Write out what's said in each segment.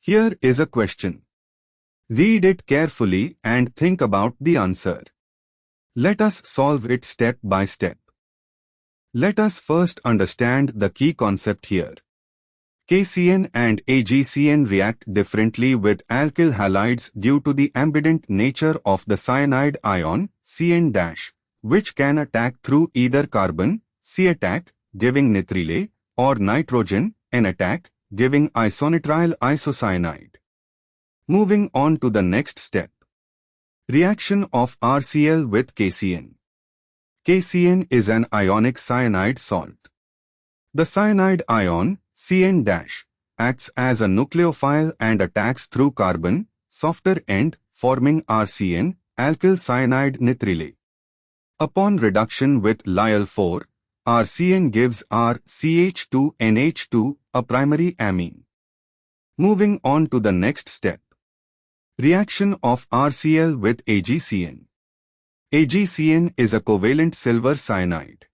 Here is a question. Read it carefully and think about the answer. Let us solve it step by step. Let us first understand the key concept here. KCN and AgCN react differently with alkyl halides due to the ambident nature of the cyanide ion, CN-, which can attack through either carbon, C-attack, giving nitrile, or nitrogen, N-attack, giving isonitrile isocyanide. Moving on to the next step. Reaction of RCl with KCN. KCN is an ionic cyanide salt. The cyanide ion, CN-, acts as a nucleophile and attacks through carbon, softer end, forming RCN, alkyl cyanide nitrile. Upon reduction with Lyell-4, RCN gives RCH2NH2, a primary amine. Moving on to the next step. Reaction of RCl with AgCN. AgCN is a covalent silver cyanide.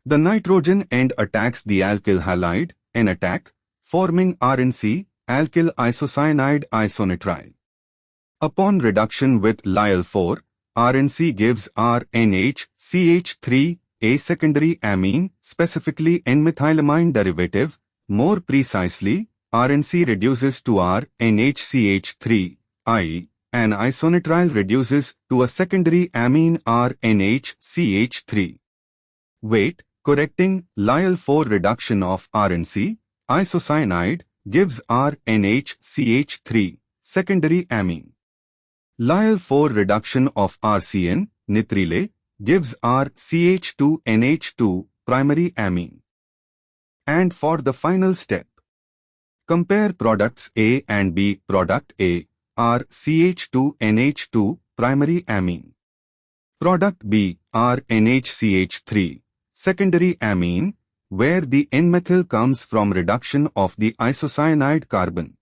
The nitrogen end attacks the alkyl halide, N-attack, forming RNC, alkyl isocyanide isonitrile. Upon reduction with Lyell-4, RNC gives RNHCH3, a secondary amine, specifically N-methylamine derivative. More precisely, RNC reduces to RNHCH3, i.e., an isonitrile reduces to a secondary amine RNHCH3. Wait, correcting, Lyell-4 reduction of RNC, isocyanide, gives RNHCH3, secondary amine. Lyell-4 reduction of RCN, nitrile, gives RCH2NH2, primary amine. And for the final step, compare products A and B. Product A, RCH2NH2, primary amine. Product B, RNHCH3, secondary amine, where the N-methyl comes from reduction of the isocyanide carbon.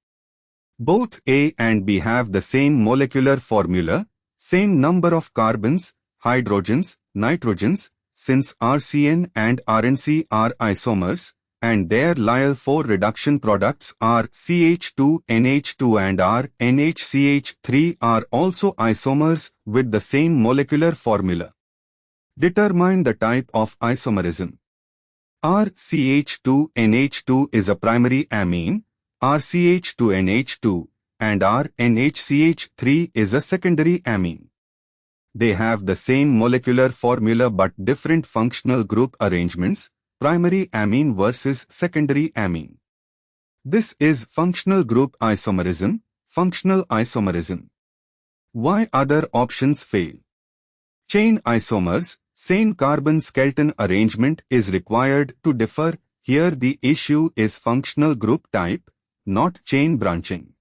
Both A and B have the same molecular formula, same number of carbons, hydrogens, nitrogens, since RCN and RNC are isomers, and their Lyell-4 reduction products RCH2NH2 and RNHCH3 are also isomers with the same molecular formula. Determine the type of isomerism. RCH2NH2 is a primary amine, RCH2NH2, and RNHCH3 is a secondary amine. They have the same molecular formula but different functional group arrangements, primary amine versus secondary amine. This is functional group isomerism, functional isomerism. Why other options fail? Chain isomers, same carbon skeleton arrangement is required to differ. Here the issue is functional group type, not chain branching.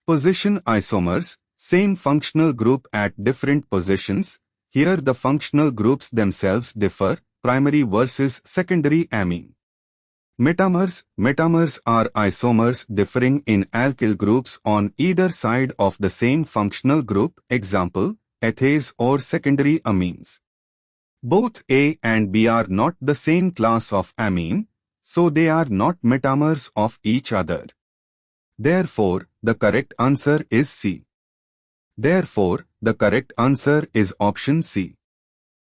Position isomers, same functional group at different positions. Here the functional groups themselves differ, primary versus secondary amine. Metamers are isomers differing in alkyl groups on either side of the same functional group, example, ethase or secondary amines. Both A and B are not the same class of amine, so they are not metamers of each other. Therefore, the correct answer is C. Therefore, the correct answer is option C.